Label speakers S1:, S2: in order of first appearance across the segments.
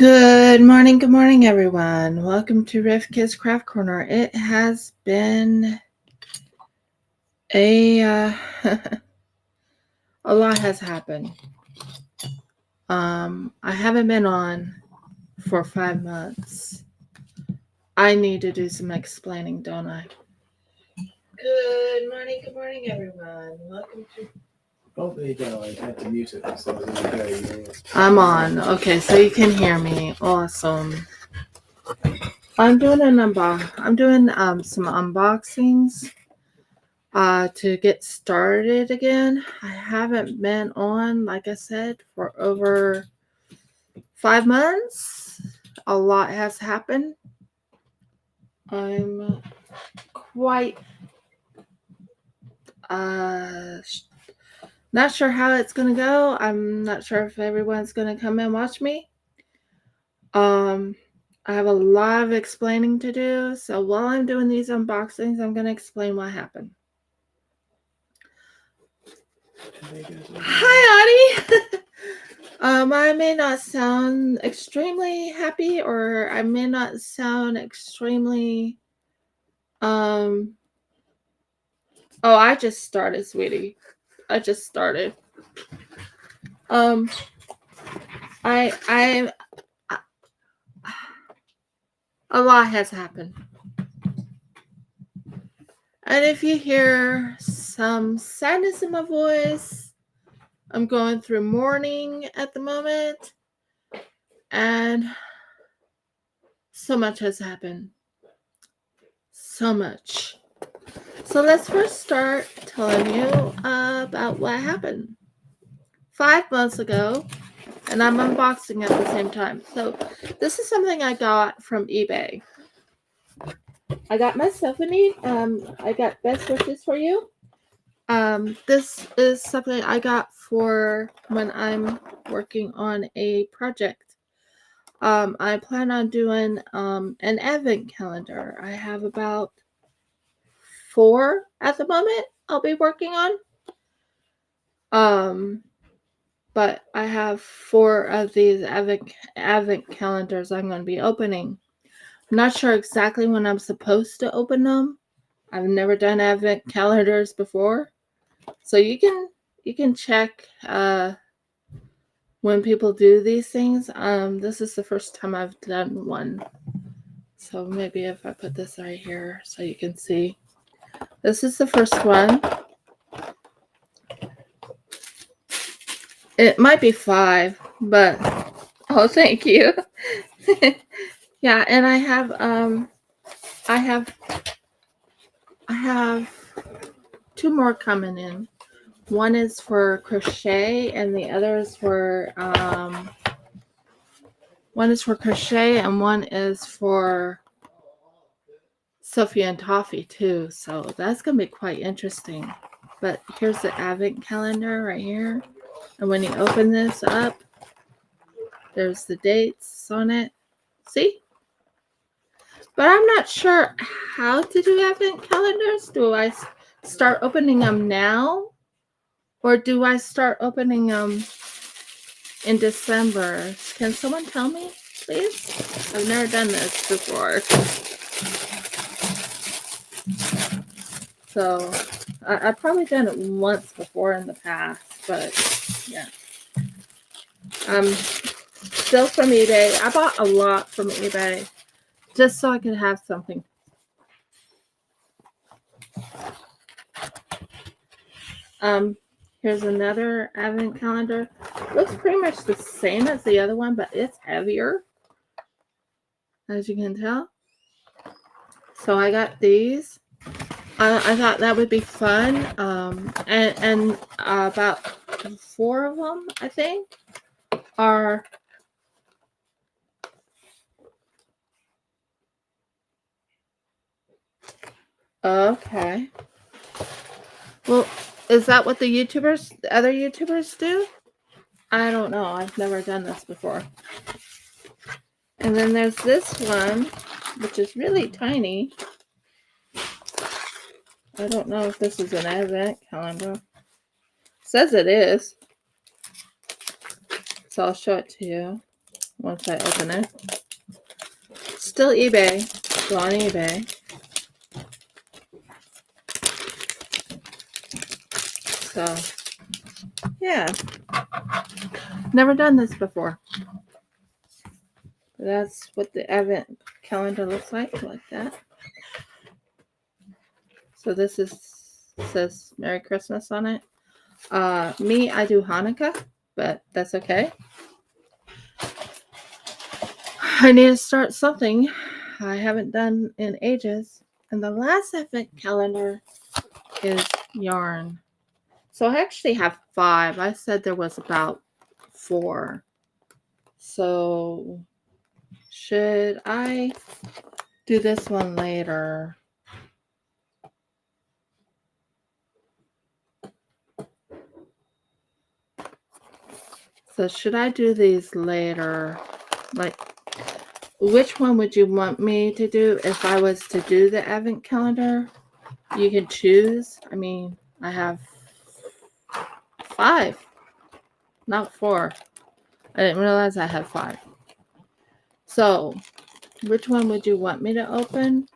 S1: Good morning, everyone. Welcome to Rivka's Craft Corner. It has been a a lot has happened. I haven't been on for 5 months. I need to do some explaining, don't I? Good morning, everyone. Welcome to.
S2: Oh, there you go. I had to mute it. So okay.
S1: I'm on. Okay, so you can hear me. Awesome. I'm doing some unboxings. To get started again. I haven't been on, like I said, for over 5 months. A lot has happened. I'm quite not sure how it's gonna go. I'm not sure if everyone's gonna come and watch me. I have a lot of explaining to do, so while I'm doing these unboxings, I'm gonna explain what happened. Hi, Audie. I may not sound extremely happy, or I may not sound extremely. Oh, I just started, sweetie. I just started. I a lot has happened, and if you hear some sadness in my voice, I'm going through mourning at the moment, and so much has happened. So much. So let's first start telling you about what happened 5 months ago, and I'm unboxing at the same time. So this is something I got from eBay. I got myself a need. I got best wishes for you. This is something I got for when I'm working on a project. I plan on doing an advent calendar. I have about 4 at the moment I'll be working on. But I have 4 of these advent calendars I'm going to be opening. I'm not sure exactly when I'm supposed to open them. I've never done advent calendars before. So you can check when people do these things. This is the first time I've done one. So maybe if I put this right here so you can see. This is the first one. It might be 5, but oh, thank you. Yeah, and I have 2 more coming in. One is for crochet, and the other is for one is for crochet, and one is for Sophie and Toffee too. So that's gonna be quite interesting. But here's the advent calendar right here, and when you open this up, there's the dates on it. See? But I'm not sure how to do advent calendars. Do I start opening them now? Or do I start opening them in December? Can someone tell me, please? I've never done this before. So, I've probably done it once before in the past, but yeah. Still from eBay. I bought a lot from eBay just so I could have something. Here's another advent calendar. Looks pretty much the same as the other one, but it's heavier, as you can tell. So I got these. I thought that would be fun. And about 4 of them, I think, are okay. Well, is that what the other YouTubers do? I don't know. I've never done this before. And then there's this one, which is really tiny. I don't know if this is an advent calendar. It says it is. So I'll show it to you. once I open it. Still eBay. Still on eBay. So, yeah. Never done this before. That's what the advent calendar looks like that. So this says Merry Christmas on it. Me, I do Hanukkah, but that's okay. I need to start something I haven't done in ages. And the last advent calendar is yarn. So I actually have 5. I said there was about 4. So should I do this one later? So should I do these later? Like, which one would you want me to do if I was to do the advent calendar? You can choose. I mean, I have 5, not 4. I didn't realize I had 5. So, which one would you want me to open?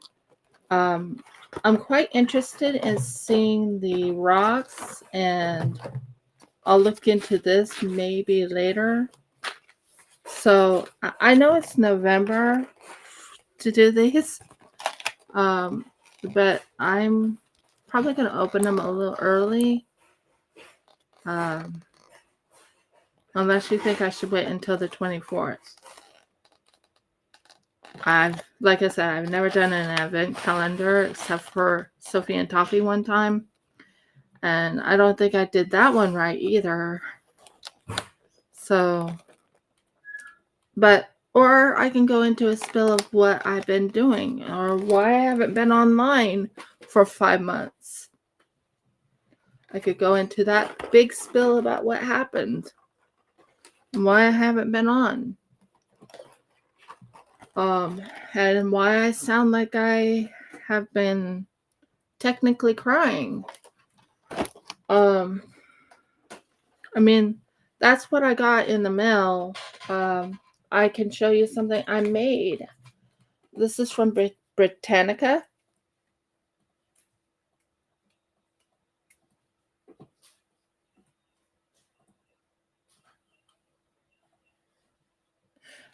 S1: I'm quite interested in seeing the rocks, and I'll look into this maybe later. So, I know it's November to do these, but I'm probably going to open them a little early. Unless you think I should wait until the 24th. Like I said, I've never done an advent calendar except for Sophie and Toffee one time. And I don't think I did that one right either. So, or I can go into a spill of what I've been doing or why I haven't been online for 5 months. I could go into that big spill about what happened and why I haven't been on. And why I sound like I have been technically crying. I mean, that's what I got in the mail. I can show you something I made. This is from Britannica.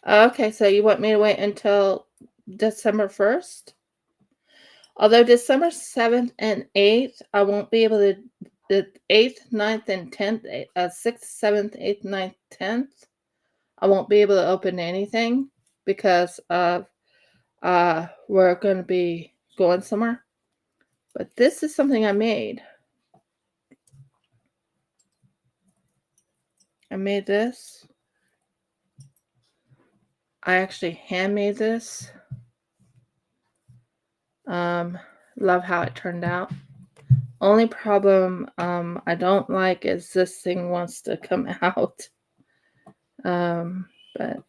S1: Okay, so you want me to wait until December 1st? Although December 7th and 8th, I won't be able to, the 8th, 9th, and 10th, 6th, 7th, 8th, 9th, 10th, I won't be able to open anything because of we're going to be going somewhere. But this is something I made. I made this. I actually handmade this. Love how it turned out. Only problem I don't like is this thing wants to come out. But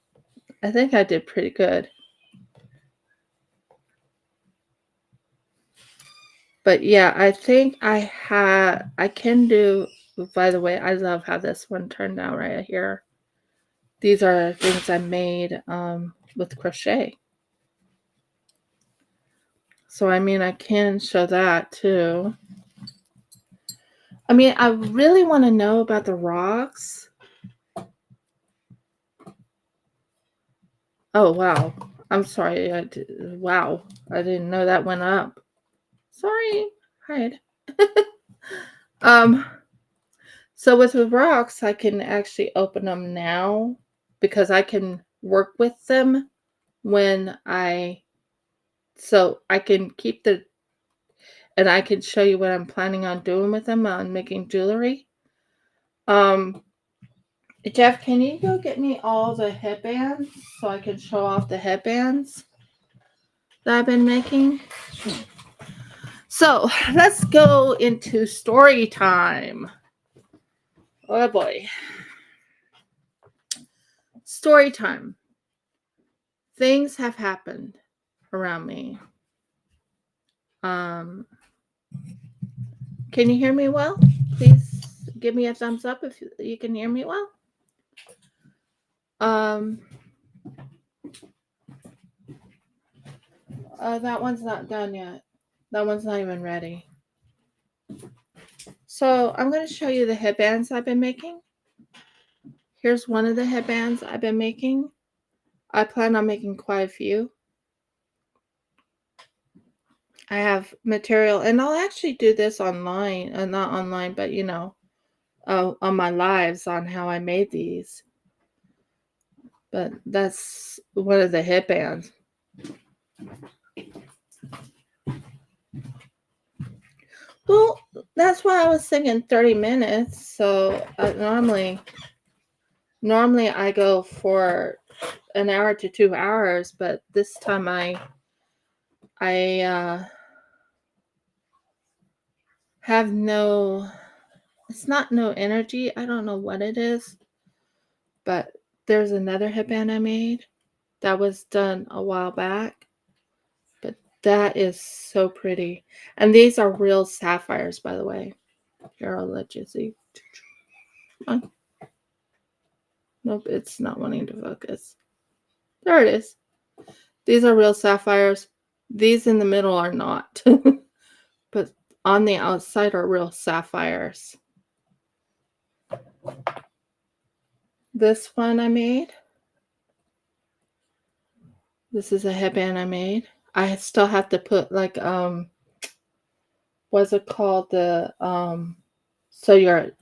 S1: I think I did pretty good. But yeah, I think I can do, by the way, I love how this one turned out right here. These are things I made with crochet. So, I mean, I can show that too. I mean, I really want to know about the rocks. Oh, wow. I'm sorry. Wow. I didn't know that went up. Sorry. Hide. So with the rocks, I can actually open them now because I can work with them so I can keep and I can show you what I'm planning on doing with them on making jewelry. Jeff, can you go get me all the headbands so I can show off the headbands that I've been making? So let's go into story time. Oh boy. Story time. Things have happened around me. Can you hear me well? Please give me a thumbs up if you can hear me well. That one's not done yet. That one's not even ready. So I'm going to show you the headbands I've been making. Here's one of the headbands I've been making. I plan on making quite a few. I have material, and I'll actually do this online, not online, but on my lives on how I made these. But that's one of the headbands. Well, that's why I was thinking 30 minutes. So normally I go for an hour to 2 hours, but this time I have it's not no energy. I don't know what it is, but there's another headband I made that was done a while back, but that is so pretty. And these are real sapphires, by the way. Here, I'll let you see. Come on. Nope, it's not wanting to focus. There it is. These are real sapphires. These in the middle are not. But on the outside are real sapphires. This one I made. This is a headband I made. I still have to put like what's it called? So you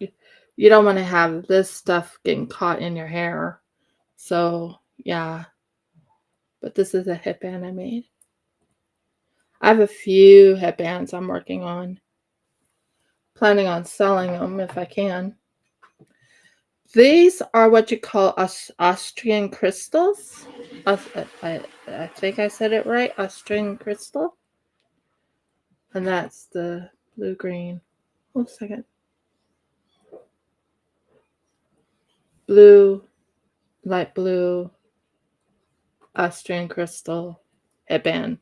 S1: don't want to have this stuff getting caught in your hair. So yeah. But this is a headband I made. I have a few headbands I'm working on. Planning on selling them if I can. These are what you call Austrian crystals. I think I said it right. Austrian crystal. And that's the blue-green. Hold a second. Blue, light blue, Austrian crystal headband.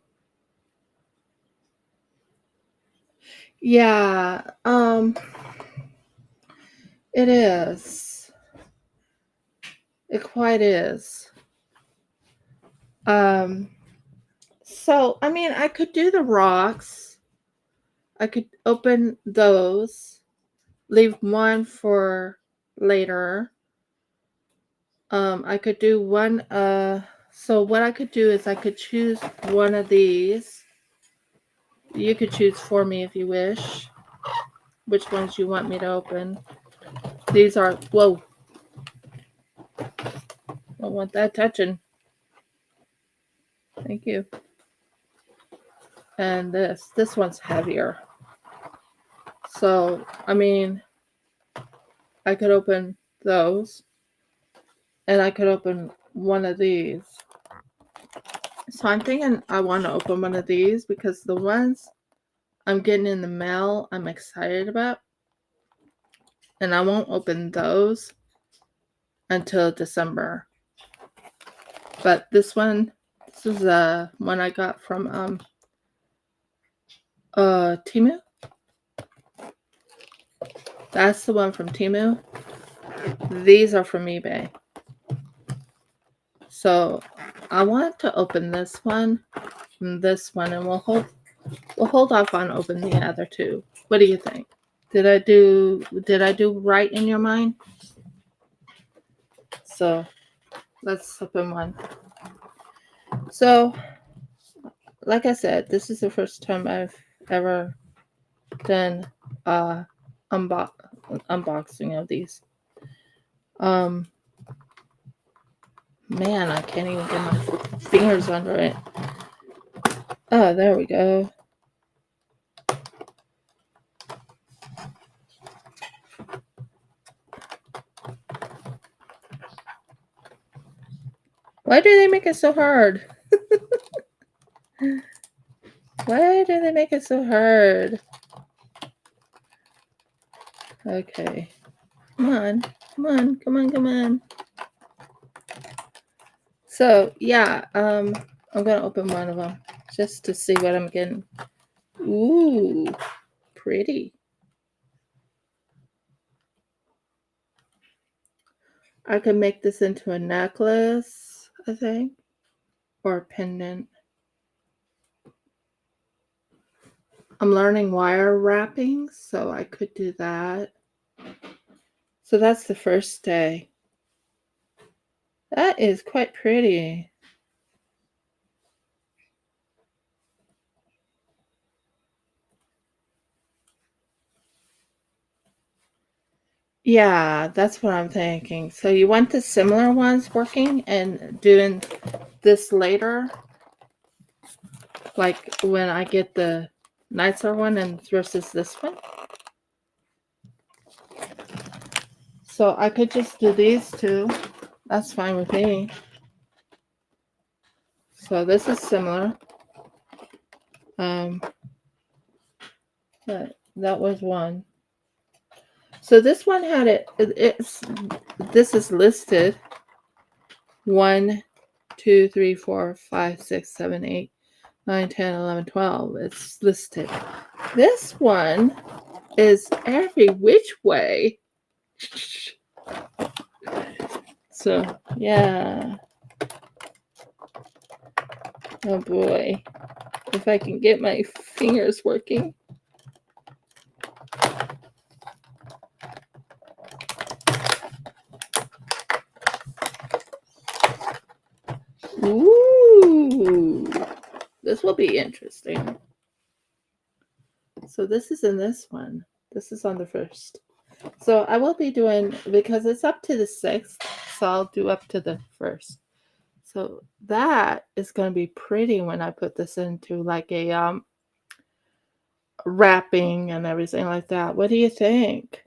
S1: Yeah, it is. It quite is. So I mean, I could do the rocks. I could open those, leave one for later. I could do one. So what I could do is I could choose one of these. You could choose for me if you wish which ones you want me to open. These are, whoa, don't want that touching. Thank you. And this one's heavier. So, I mean, I could open those, and I could open one of these. So I'm thinking I want to open one of these because the ones I'm getting in the mail I'm excited about, and I won't open those until December. But this is one I got from Temu. That's the one from Temu. These are from eBay. So I want to open this one and this one, and we'll hold off on opening the other two. What do you think? Did I do right in your mind? So let's open one. So like I said, this is the first time I've ever done unboxing of these. Man, I can't even get my fingers under it. Oh, there we go. Why do they make it so hard? Why do they make it so hard? Okay. Come on. Come on. Come on. Come on. So, yeah, I'm going to open one of them just to see what I'm getting. Ooh, pretty. I could make this into a necklace, I think, or a pendant. I'm learning wire wrapping, so I could do that. So that's the first day. That is quite pretty. Yeah, that's what I'm thinking. So you want the similar ones working and doing this later? Like when I get the nicer one and versus this one? So I could just do these two. That's fine with me. So this is similar. But that was one. So this one had this is listed 1, 2, 3, 4, 5, 6, 7, 8, 9, 10, 11, 12. It's listed. This one is every which way. So, yeah. Oh boy. If I can get my fingers working. Ooh. This will be interesting. So this is in this one. This is on the first. So I will be doing, because it's up to the 6th, so I'll do up to the 1st. So that is going to be pretty when I put this into like a wrapping and everything like that. What do you think?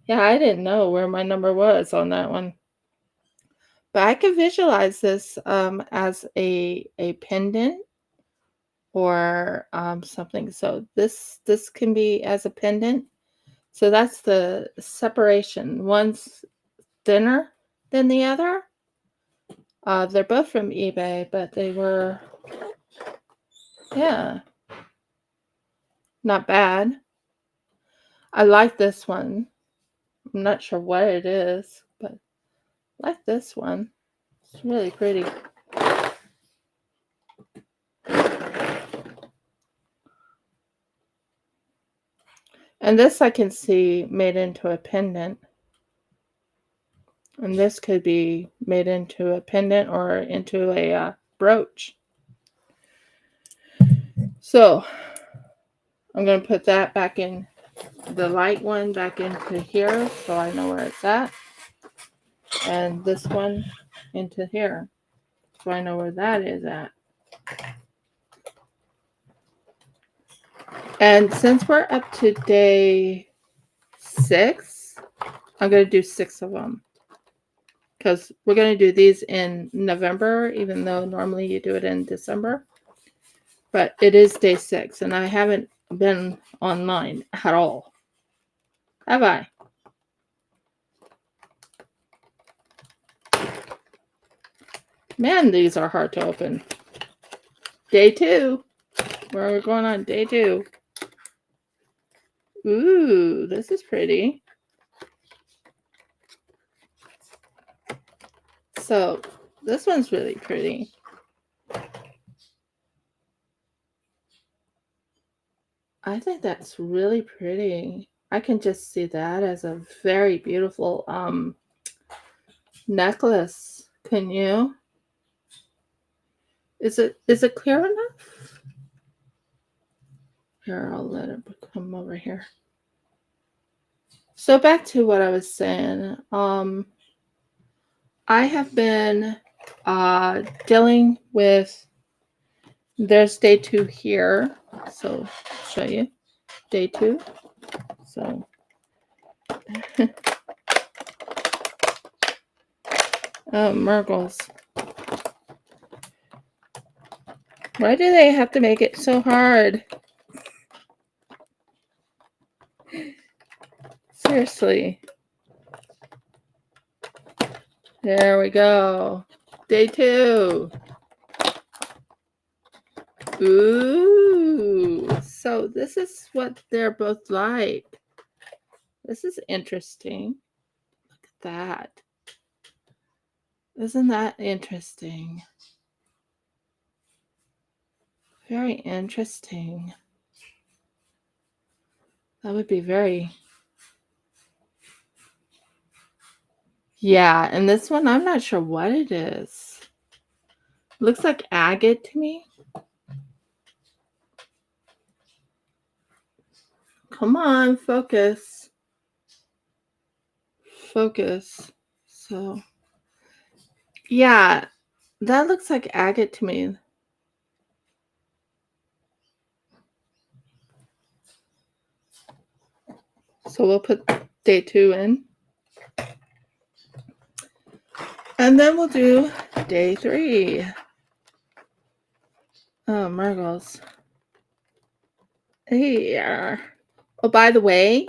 S1: Yeah, I didn't know where my number was on that one. But I can visualize this as a pendant or something. So this can be as a pendant. So that's the separation. One's thinner than the other. They're both from eBay, but they were, yeah, not bad. I like this one. I'm not sure what it is, but I like this one. It's really pretty. And this I can see made into a pendant. And this could be made into a pendant or into a brooch. So I'm going to put that back in, the light one back into here so I know where it's at. And this one into here so I know where that is at. And since we're up to day 6, I'm going to do 6 of them. Because we're going to do these in November, even though normally you do it in December. But it is day 6, and I haven't been online at all. Have I? Man, these are hard to open. Day 2. We're going on day 2. Ooh, this is pretty. So, this one's really pretty. I think that's really pretty. I can just see that as a very beautiful necklace. Can you? Is it clear enough? Here, I'll let it come over here. So back to what I was saying. I have been dealing with, there's day 2 here. So I'll show you day 2. So oh, Murgles. Why do they have to make it so hard? Seriously. There we go. Day 2. Ooh. So this is what they're both like. This is interesting. Look at that. Isn't that interesting? Very interesting. That would be very... Yeah, and this one, I'm not sure what it is. Looks like agate to me. Come on, focus. Focus. So, yeah, that looks like agate to me. So we'll put day 2 in. And then we'll do day 3. Oh, Margles. Yeah. Oh, by the way,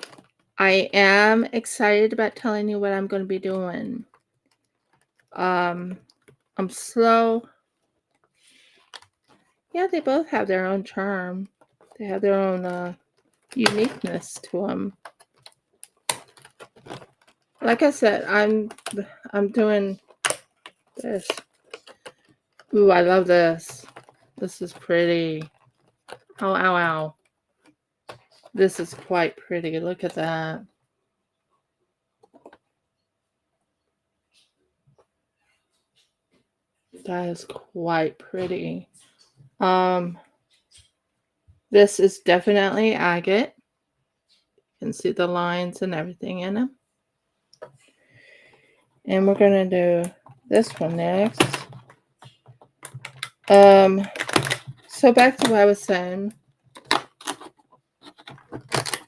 S1: I am excited about telling you what I'm going to be doing. I'm slow. Yeah, they both have their own charm. They have their own uniqueness to them. Like I said, I'm doing this. Ooh, I love this. This is pretty. Ow, ow, ow. This is quite pretty. Look at that. That is quite pretty. This is definitely agate. You can see the lines and everything in them. And we're going to do this one next. So back to what I was saying.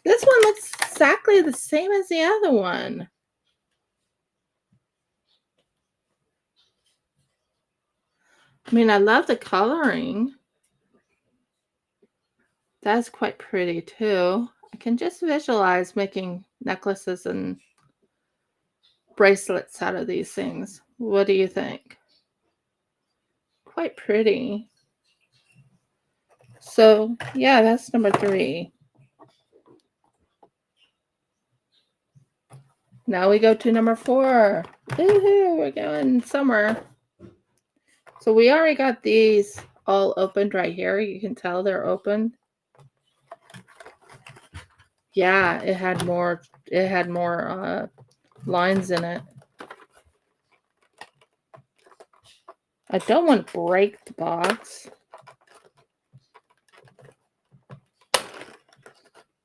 S1: This one looks exactly the same as the other one. I mean, I love the coloring. That's quite pretty too. I can just visualize making necklaces and bracelets out of these things. What do you think? Quite pretty. So, yeah, that's number 3. Now we go to number 4. Woohoo, we're going somewhere. So we already got these all opened right here. You can tell they're open. Yeah, it had more lines in it. I don't want to break the box.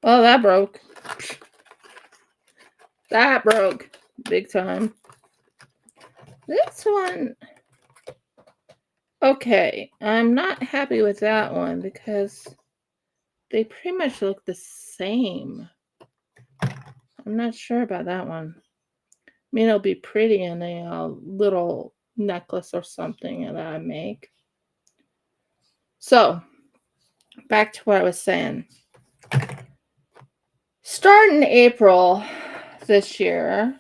S1: Oh, that broke. That broke big time. This one, okay, I'm not happy with that one because they pretty much look the same. I'm not sure about that one. I mean, it'll be pretty in a little necklace or something that I make. So, back to what I was saying. Start in April this year.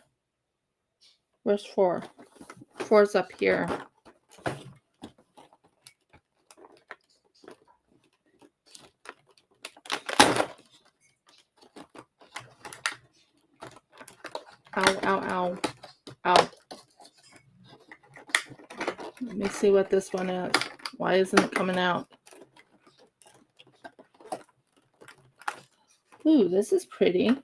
S1: Where's 4? 4's up here. Ow, ow, ow, ow. Let me see what this one is. Why isn't it coming out? Ooh, this is pretty.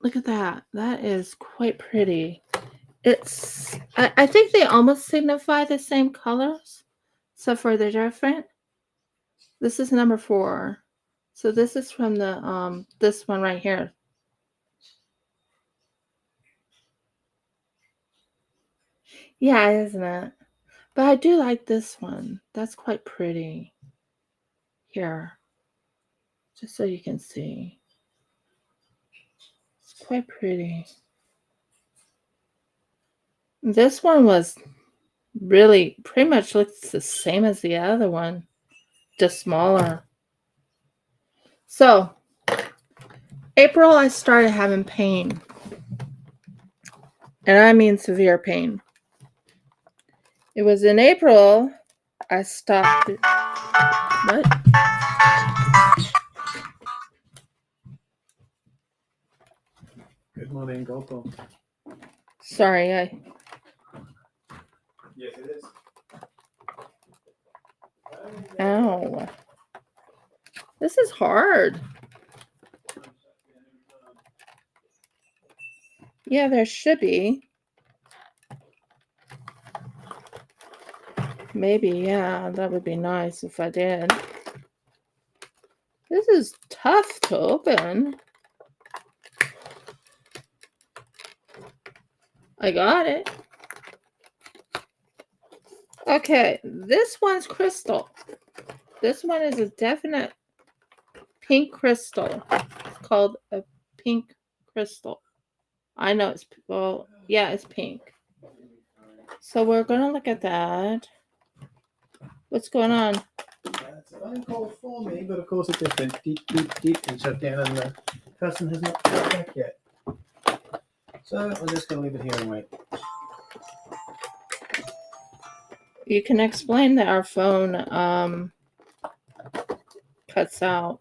S1: Look at that. That is quite pretty. I think they almost signify the same colors, except for they're different. This is number 4. So this is from the this one right here. Yeah, isn't it? But I do like this one. That's quite pretty. Here. Just so you can see. It's quite pretty. This one was really pretty much looks the same as the other one, just smaller. So, April, I started having pain. And I mean severe pain. It was in April I stopped. What?
S2: Good morning, Gogo.
S1: Sorry,
S2: Yes, it is.
S1: ow. This is hard. Yeah, there should be. Maybe, yeah, that would be nice if I did. This is tough to open. I got it. Okay, this one's crystal. This one is a definite pink crystal. It's called a pink crystal. I know it's, well, yeah, it's pink. So we're going to look at that. What's going on?
S2: It's a phone call for me, but of course it just went deep, deep, deep and shut down, and the person has not got back yet. So I'm just going to leave it here and wait.
S1: You can explain that our phone cuts out.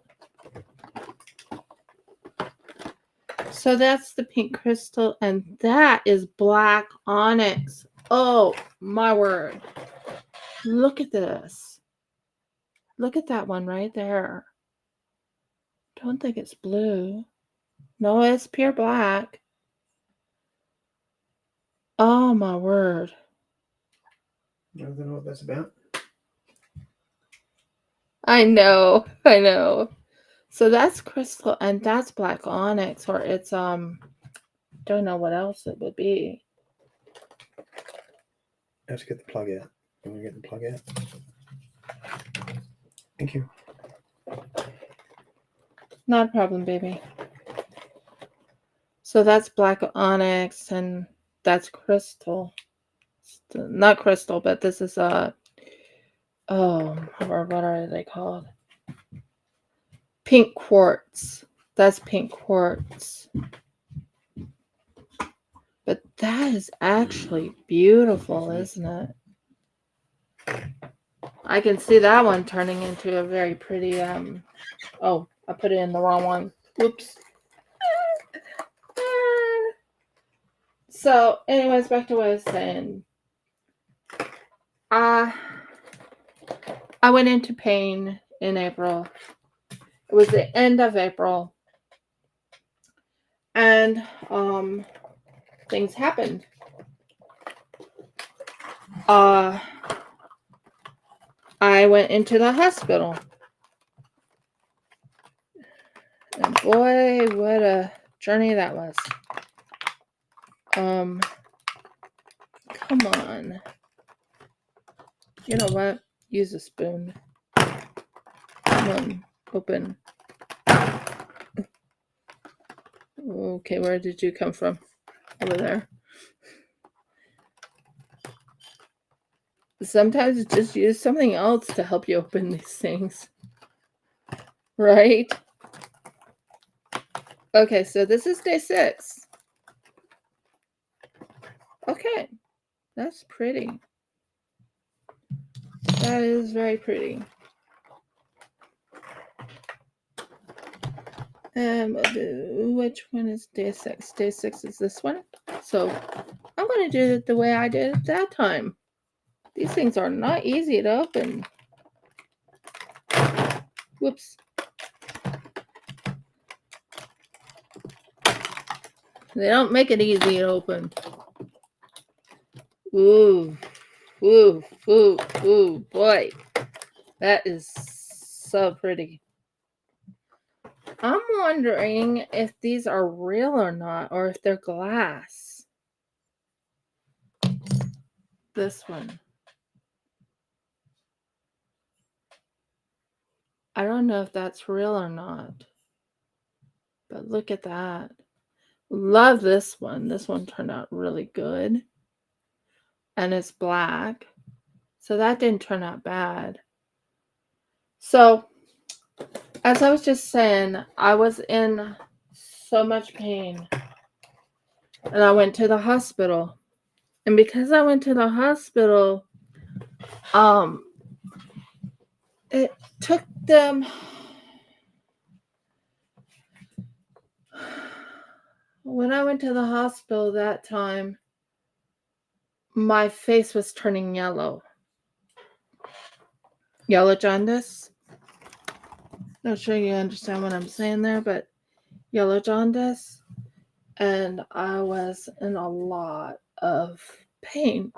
S1: So that's the pink crystal, and that is black onyx. Oh, my word. Look at this. Look at that one right there. Don't think it's blue. No, it's pure black. Oh, my word.
S2: I don't know what that's about.
S1: I know. So that's crystal and that's black onyx, or it's don't know what else it would be.
S2: I have to get the plug out. I'm going to get the plug out. Thank you.
S1: Not a problem, baby. So that's black onyx and that's crystal. Not crystal, but this is or what are they called? Pink quartz. That's pink quartz. But that is actually beautiful, isn't it? I can see that one turning into a very pretty oh, I put it in the wrong one. Whoops. So, anyways, back to what I was saying. I went into pain in April. It was the end of April. And things happened. I went into the hospital. And boy, what a journey that was. Come on. You know what? Use a spoon. Come on, open. Okay, where did you come from? Over there. Sometimes just use something else to help you open these things. Right? Okay, so this is day 6. Okay, that's pretty. That is very pretty. Which one is day 6? Day 6 is this one. So I'm going to do it the way I did it that time. These things are not easy to open. Whoops. They don't make it easy to open. Ooh, boy. That is so pretty. I'm wondering if these are real or not, or if they're glass. This one. I don't know if that's real or not. But look at that. Love this one. This one turned out really good. And it's black. So that didn't turn out bad. So, as I was just saying, I was in so much pain. And I went to the hospital. And because I went to the hospital, it took them... When I went to the hospital that time, my face was turning yellow. Yellow jaundice. Not sure you understand what I'm saying there, but yellow jaundice. And I was in a lot of pain.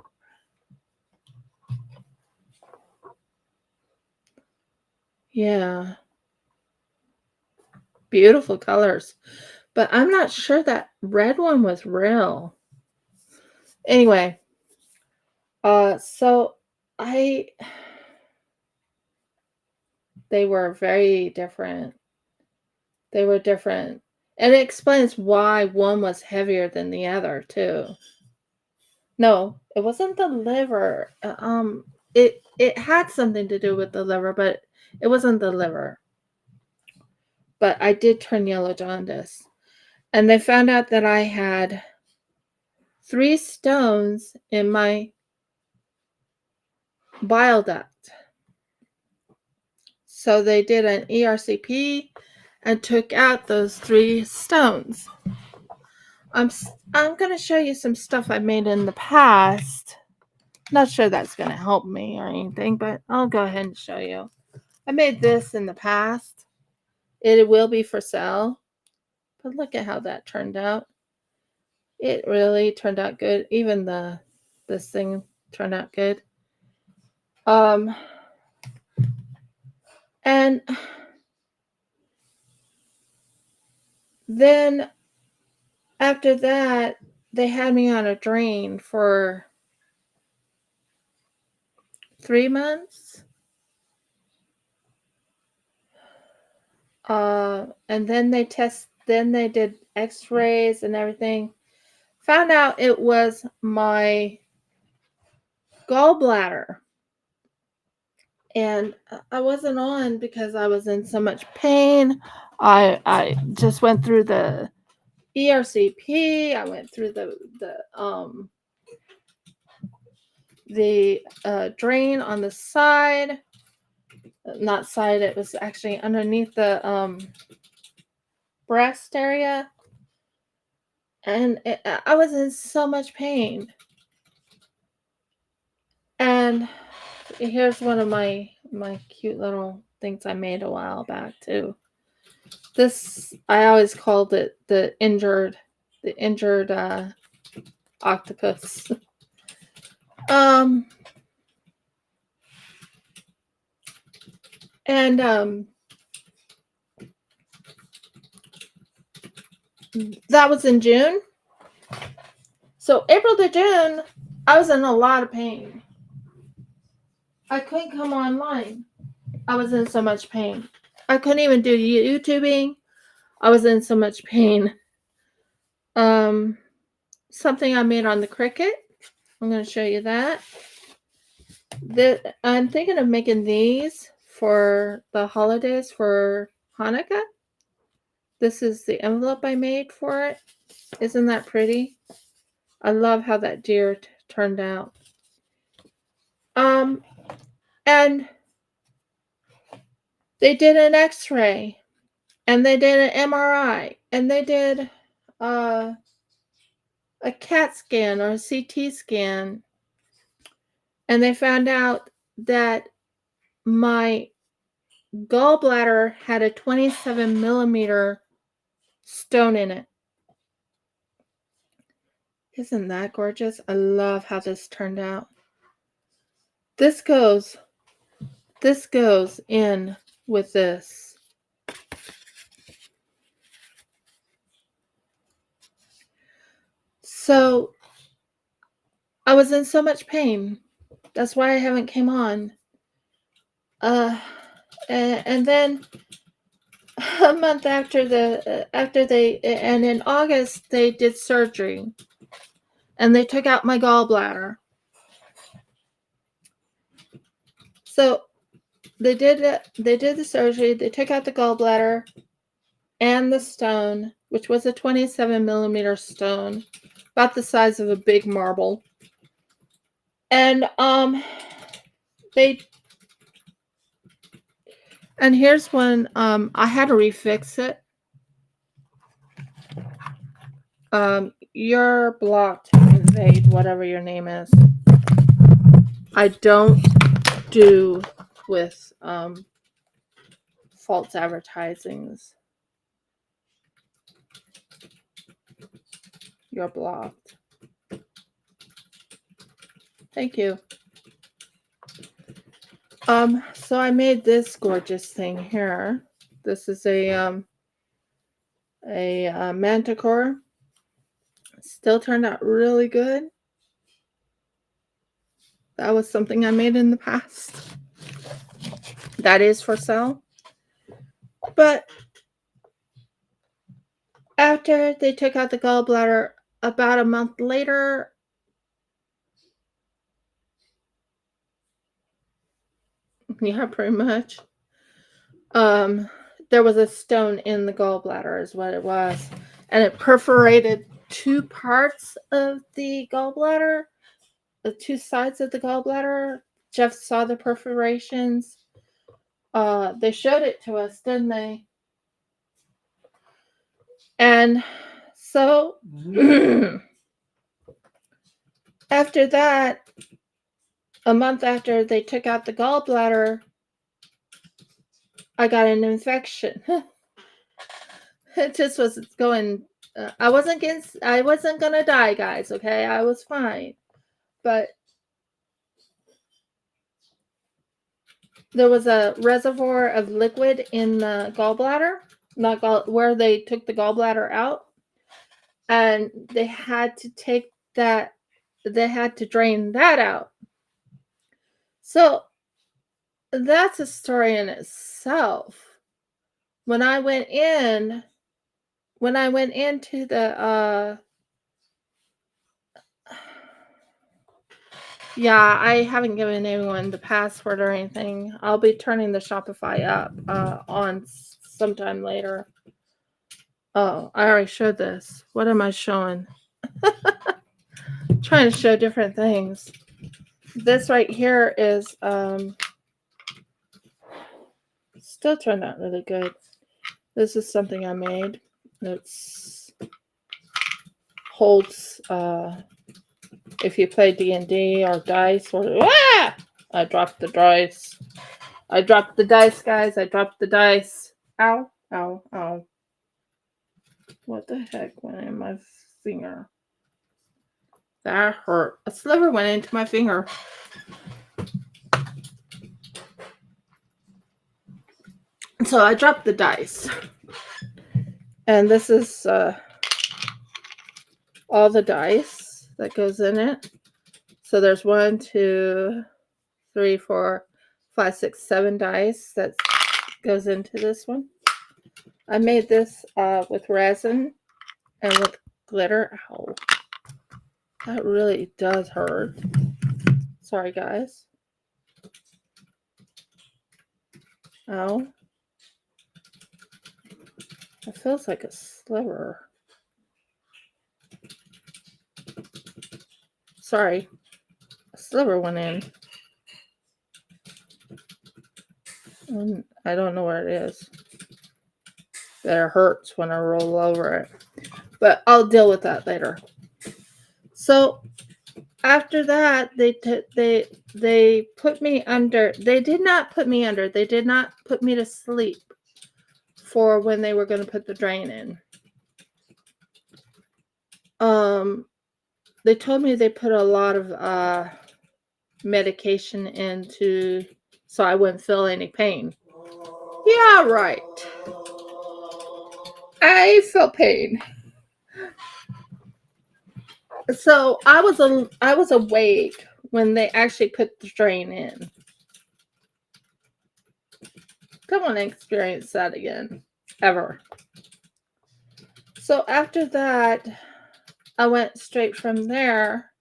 S1: Yeah. Beautiful colors. But I'm not sure that red one was real. Anyway, so they were very different. They were different. And it explains why one was heavier than the other, too. No, it wasn't the liver. It had something to do with the liver, but it wasn't the liver. But I did turn yellow jaundice. And they found out that I had 3 stones in my bile duct. So they did an ERCP and took out those 3 stones. I'm going to show you some stuff I made in the past. Not sure that's going to help me or anything, but I'll go ahead and show you. I made this in the past. It will be for sale. But look at how that turned out. It really turned out good. Even this thing turned out good. And then after that, they had me on a drain for 3 months. And then they did x-rays and everything. Found out it was my gallbladder. And I wasn't on because I was in so much pain. I just went through the ERCP. I went through the drain on the side. Not side, it was actually underneath the breast area. And I was in so much pain. And here's one of my cute little things I made a while back too. This, I always called it the injured octopus. And that was in June. So April to June, I was in a lot of pain. I couldn't come online. I was in so much pain. I couldn't even do YouTubing. I was in so much pain. Something I made on the Cricut. I'm going to show you that. I'm thinking of making these for the holidays for Hanukkah. This is the envelope I made for it. Isn't that pretty? I love how that deer turned out. And they did an x-ray, and they did an MRI, and they did a CAT scan or a CT scan, and they found out that my gallbladder had a 27 millimeter stone in it. Isn't that gorgeous? I love how this turned out. This goes in with this. So I was in so much pain. That's why I haven't came on. And then a month after and in August they did surgery, and they took out my gallbladder. So they did the surgery. They took out the gallbladder and the stone, which was a 27 millimeter stone, about the size of a big marble. And here's one. I had to refix it. You're blocked. Vade, whatever your name is. I don't do with false advertisings. You're blocked. Thank you. So I made this gorgeous thing here. This is a manticore. Still turned out really good. That was something I made in the past. That is for sale. But after they took out the gallbladder, about a month later, yeah, pretty much, there was a stone in the gallbladder is what it was. And it perforated 2 parts of the gallbladder, the 2 sides of the gallbladder. Jeff saw the perforations. They showed it to us, didn't they? And so after that, a month after they took out the gallbladder, I got an infection. It just was going. I wasn't gonna die, guys. Okay, I was fine, but there was a reservoir of liquid in the gallbladder, where they took the gallbladder out, and they had to take that. They had to drain that out. So that's a story in itself. When I went into the yeah, I haven't given anyone the password or anything. I'll be turning the Shopify up on sometime later. Oh, I already showed this. What am I showing? Trying to show different things. This right here is still turned out really good. This is something I made. It's holds if you play D&D or dice or I dropped the dice. I dropped the dice, guys. I dropped the dice. Ow, ow, ow. What the heck went in my finger? That hurt. A sliver went into my finger. So I dropped the dice. And this is all the dice that goes in it. So there's 1, 2, 3, 4, 5, 6, 7 dice that goes into this one. I made this with resin and with glitter. Ow. That really does hurt. Sorry, guys. Ow. It feels like a sliver. Sorry. A sliver went in. And I don't know where it is. It hurts when I roll over it. But I'll deal with that later. So after that, they put me under. They did not put me under. They did not put me to sleep for when they were going to put the drain in. They told me they put a lot of medication into so I wouldn't feel any pain. Yeah, right. I felt pain. So I was awake when they actually put the drain in. Don't want to experience that again, ever. So after that, I went straight from there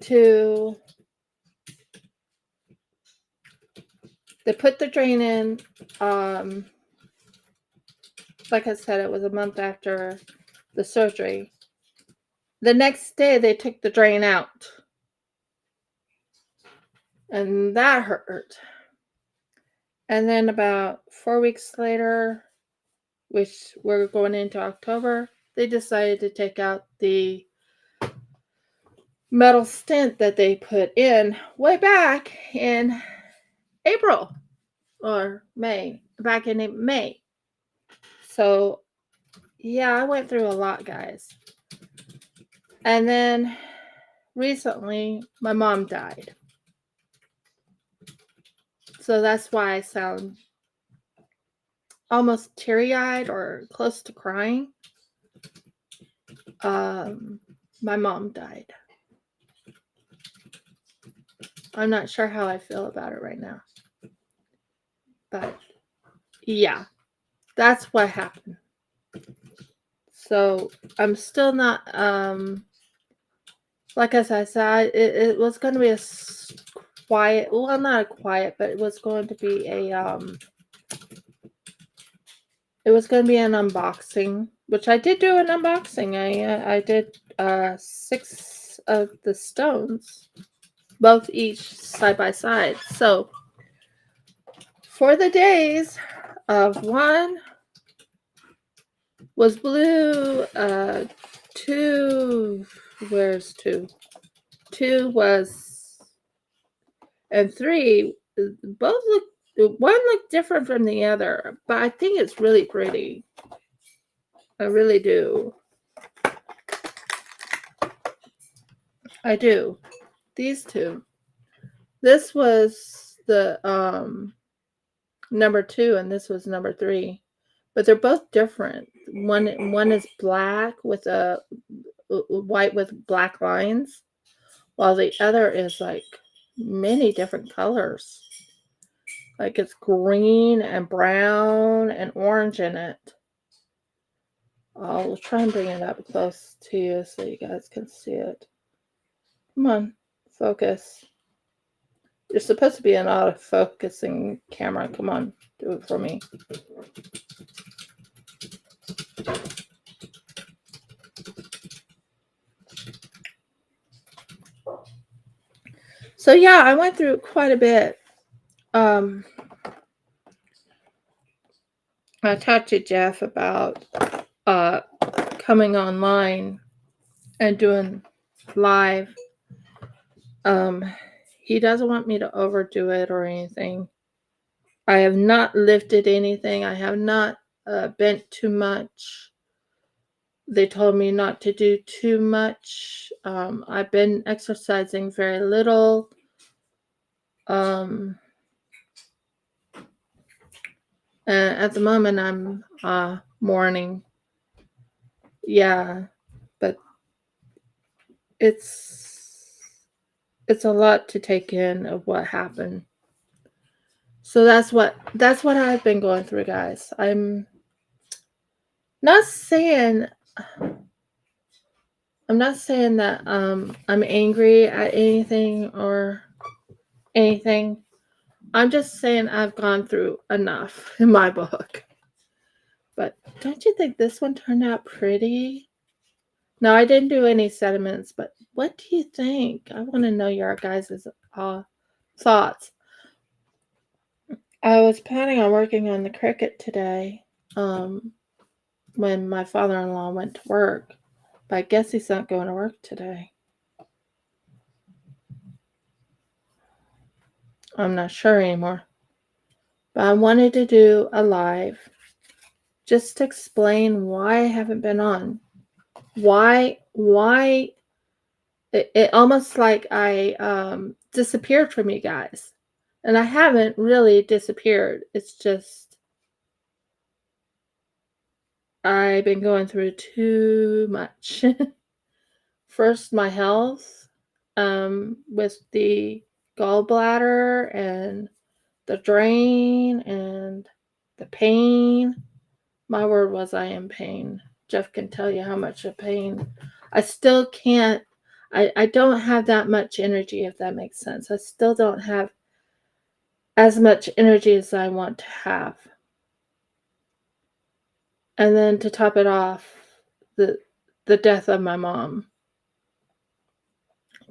S1: to, they put the drain in. Like I said, it was a month after the surgery. The next day, they took the drain out. And that hurt. And then about 4 weeks later, which we're going into October, they decided to take out the metal stent that they put in way back in April or May, back in May. So, yeah, I went through a lot, guys. And then recently, my mom died. So that's why I sound almost teary-eyed or close to crying. My mom died. I'm not sure how I feel about it right now. But yeah, that's what happened. So I'm still not like as I said, it was going to be a quiet, well, not a quiet, but it was going to be it was going to be an unboxing, which I did do an unboxing. I did 6 of the stones, both each side by side. So for the days of 1 was blue, 2, where's 2? 2 was, and 3, both look, one looked different from the other, but I think it's really pretty. I really do. I do. These 2. This was the number 2 and this was number 3. But they're both different. One is black with a white with black lines, while the other is like many different colors. Like it's green and brown and orange in it. I'll try and bring it up close to you so you guys can see it. Come on, focus. You're supposed to be an auto-focusing camera. Come on, do it for me. So yeah, I went through quite a bit. I talked to Jeff about coming online and doing live. He doesn't want me to overdo it or anything. I have not lifted anything. I have not bent too much. They told me not to do too much. I've been exercising very little. And at the moment, I'm mourning. Yeah, but it's a lot to take in of what happened. So that's what I've been going through, guys. I'm not saying that I'm angry at anything or anything. I'm just saying I've gone through enough in my book. But don't you think this one turned out pretty? No, I didn't do any sediments, but what do you think? I want to know your guys' thoughts. I was planning on working on the Cricut today when my father-in-law went to work, but I guess he's not going to work today. I'm not sure anymore. But I wanted to do a live just to explain why I haven't been on. Why it almost like I disappeared from you guys. And I haven't really disappeared. It's just I've been going through too much. First, my health with the gallbladder and the drain and the pain. My word was I am pain. Jeff can tell you how much of pain. I still can't. I don't have that much energy, if that makes sense. I still don't have as much energy as I want to have. And then to top it off, the death of my mom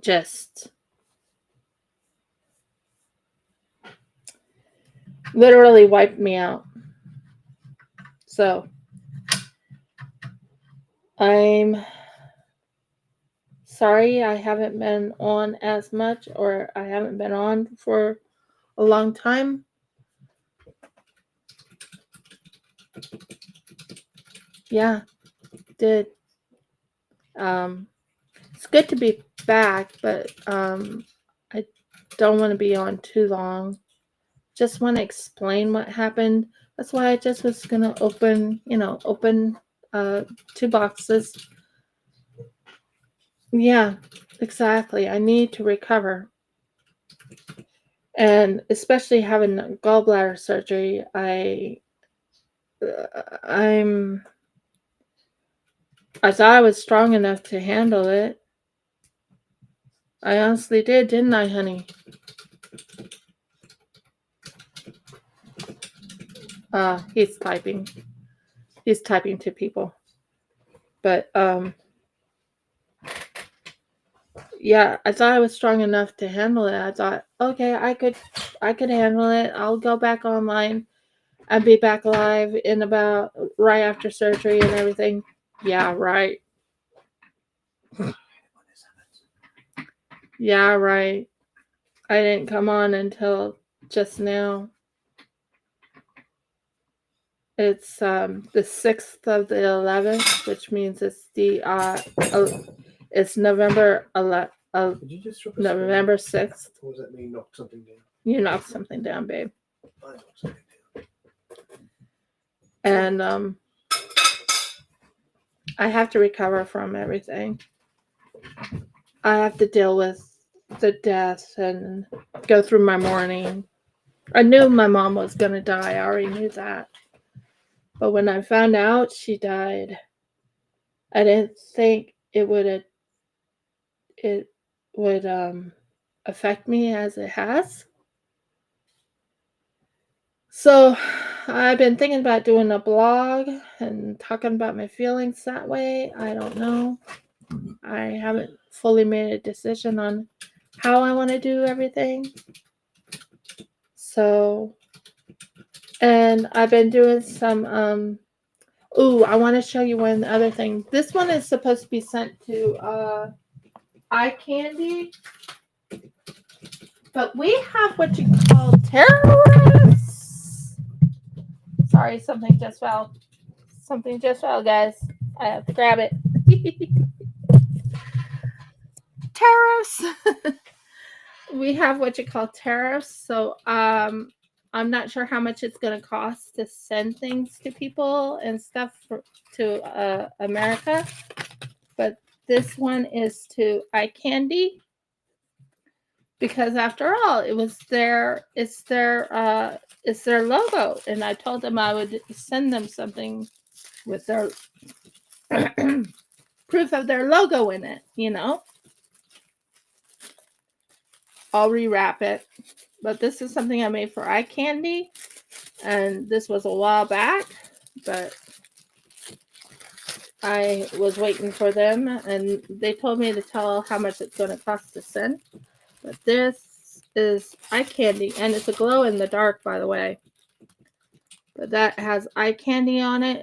S1: just literally wiped me out. So I'm Sorry, I haven't been on as much, or I haven't been on for a long time. Yeah, did. It's good to be back, but I don't want to be on too long. Just want to explain what happened. That's why I just was gonna open uh, 2 boxes. Yeah, exactly. I need to recover, and especially having gallbladder surgery, I'm I thought I was strong enough to handle it. I honestly did, didn't I, honey? He's typing. He's typing to people. But yeah, I thought I was strong enough to handle it. I thought, okay, I could handle it. I'll go back online and be back alive in about right after surgery and everything. Yeah, right. Yeah, right. I didn't come on until just now. It's the 6th of the 11th, which means it's it's November 11th.
S2: Did you just drop a
S1: November 6th.
S2: Or does that mean knock something down?
S1: You knocked something down, babe.
S2: I knocked something down.
S1: And I have to recover from everything. I have to deal with the death and go through my mourning. I knew my mom was going to die. I already knew that. But when I found out she died, I didn't think it would affect me as it has. So I've been thinking about doing a blog and talking about my feelings that way. I don't know. I haven't fully made a decision on how I want to do everything. So, and I've been doing some I want to show you one other thing. This one is supposed to be sent to eye candy, but we have what you call terrorists. Sorry, something just fell. Something just fell, guys. I have to grab it. Tariffs. We have what you call tariffs. So I'm not sure how much it's going to cost to send things to people and stuff to America, but this one is to eye candy because after all, it's their logo, and I told them I would send them something with their proof of their logo in it. I'll rewrap it, but this is something I made for eye candy, and this was a while back, but I was waiting for them, and they told me to tell how much it's going to cost to send. But this is eye candy, and it's a glow in the dark, by the way. But that has eye candy on it.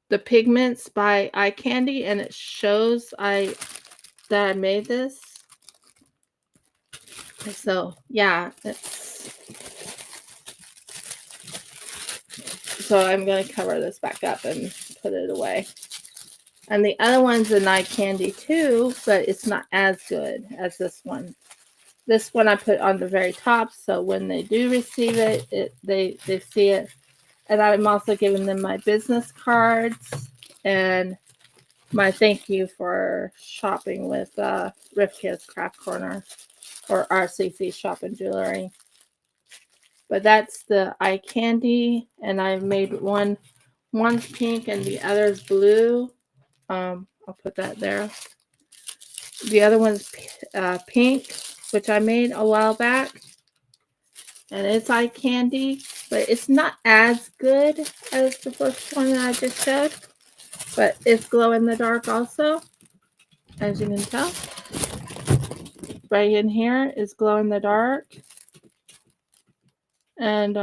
S1: The pigments by eye candy, and it shows that I made this. So yeah, so I'm going to cover this back up and put it away. And the other one's an eye candy too, but it's not as good as this one. This one I put on the very top, so when they do receive it, they see it. And I'm also giving them my business cards and my thank you for shopping with Rivka's Craft Corner or RCC Shop and Jewelry. But that's the eye candy, and I've made one's pink and the other's blue. I'll put that there. The other one's pink, which I made a while back, and it's eye candy, but it's not as good as the first one that I just showed, but it's glow in the dark also, as you can tell. Right in here is glow in the dark, and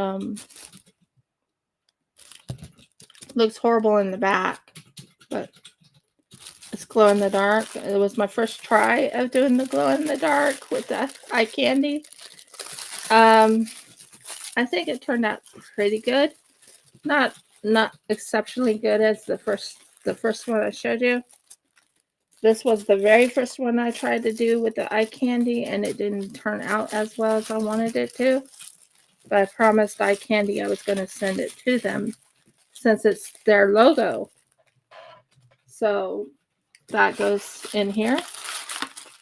S1: looks horrible in the back, but glow in the dark. It was my first try of doing the glow in the dark with the eye candy. I think it turned out pretty good. Not exceptionally good as the first one I showed you. This was the very first one I tried to do with the eye candy, and it didn't turn out as well as I wanted it to. But I promised eye candy I was going to send it to them since it's their logo. So that goes in here.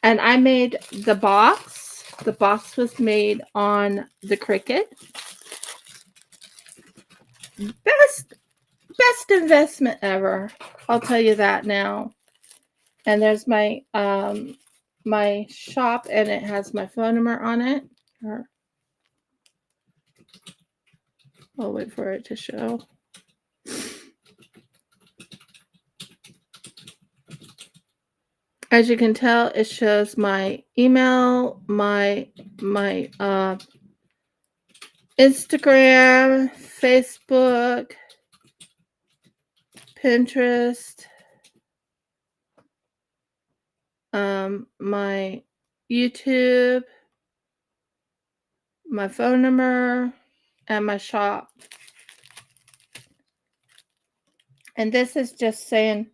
S1: And I made the box. The box was made on the Cricut. Best investment ever. I'll tell you that now. And there's my my shop, and it has my phone number on it. I'll wait for it to show. As you can tell, it shows my email, my Instagram, Facebook, Pinterest, my YouTube, my phone number, and my shop. And this is just saying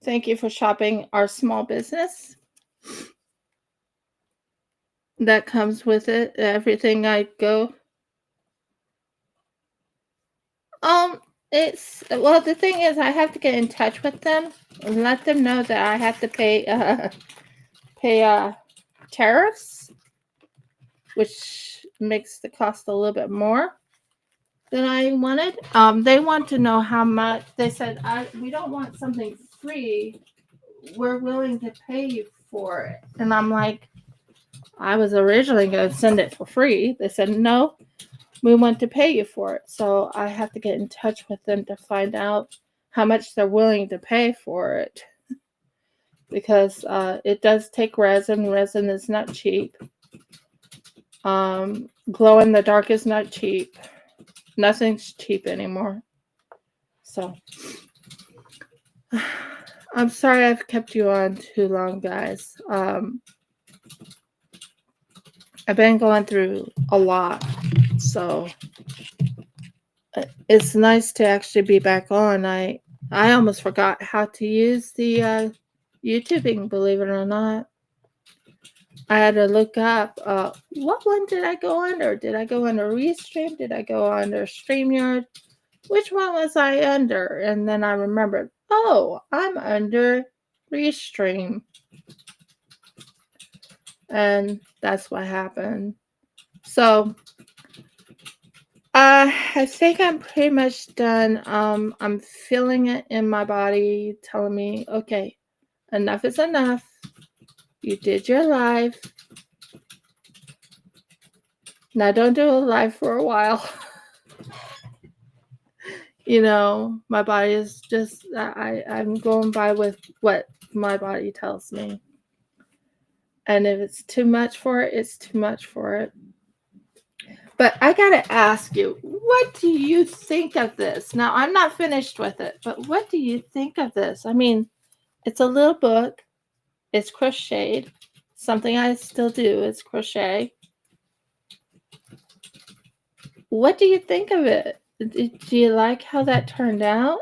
S1: thank you for shopping our small business. That comes with it. Everything I go. Well, the thing is, I have to get in touch with them and let them know that I have to pay tariffs, which makes the cost a little bit more than I wanted. They want to know how much. They said, we don't want something free. We're willing to pay you for it. And I'm like, I was originally going to send it for free. They said, no, we want to pay you for it. So I have to get in touch with them to find out how much they're willing to pay for it. Because it does take resin. Resin is not cheap. Glow in the dark is not cheap. Nothing's cheap anymore. So I'm sorry I've kept you on too long, guys. I've been going through a lot, so it's nice to actually be back on. I almost forgot how to use the YouTubing, believe it or not. I had to look up what one did I go under? Did I go under Restream? Did I go under StreamYard? Which one was I under? And then I remembered, oh, I'm under Restream. And that's what happened. So I think I'm pretty much done. I'm feeling it in my body telling me, okay, enough is enough. You did your live. Now don't do a live for a while. You know, my body is just, I'm going by with what my body tells me. And if it's too much for it, it's too much for it. But I got to ask you, what do you think of this? Now, I'm not finished with it, but what do you think of this? I mean, it's a little book. It's crocheted. Something I still do is crochet. What do you think of it? Do you like how that turned out?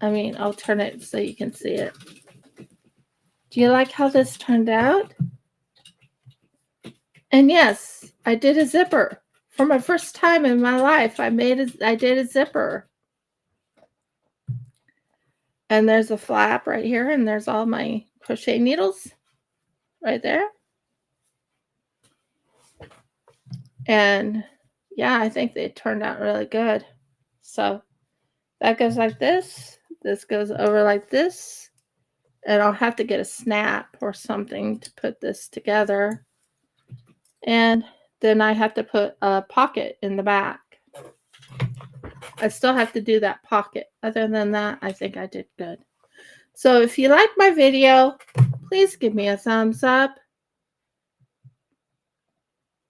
S1: I mean, I'll turn it so you can see it. Do you like how this turned out? And yes, I did a zipper. For my first time in my life, I did a zipper. And there's a flap right here, and there's all my crochet needles right there. And yeah, I think they turned out really good. So that goes like this. This goes over like this. And I'll have to get a snap or something to put this together. And then I have to put a pocket in the back. I still have to do that pocket. Other than that, I think I did good. So if you like my video, please give me a thumbs up.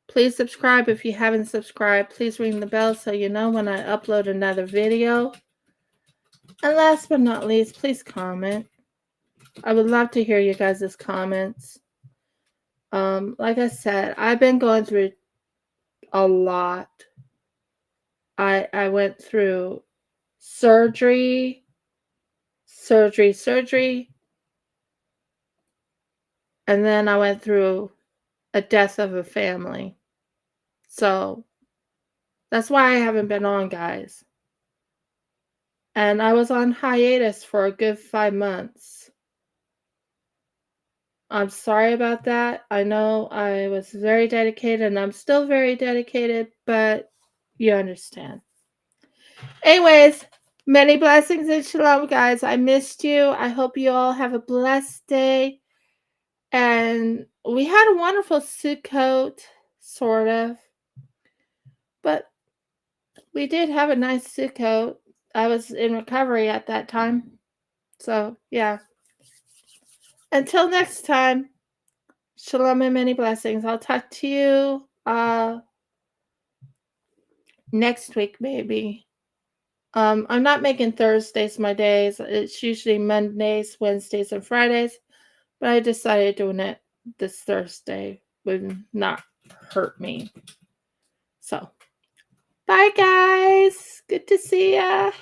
S1: Please subscribe if you haven't subscribed. Please ring the bell so you know when I upload another video. And last but not least, please comment. I would love to hear you guys' comments. Like I said, I've been going through a lot. I went through surgery, and then I went through a death of a family. So that's why I haven't been on, guys. And I was on hiatus for a good 5 months. I'm sorry about that. I know I was very dedicated and I'm still very dedicated, but you understand. Anyways, many blessings and shalom, guys. I missed you. I hope you all have a blessed day. And we had a wonderful Sukkot, sort of. But we did have a nice Sukkot. I was in recovery at that time. So, yeah. Until next time, shalom and many blessings. I'll talk to you next week, maybe. I'm not making Thursdays my days. It's usually Mondays, Wednesdays, and Fridays. But I decided doing it this Thursday would not hurt me. So, bye, guys. Good to see ya.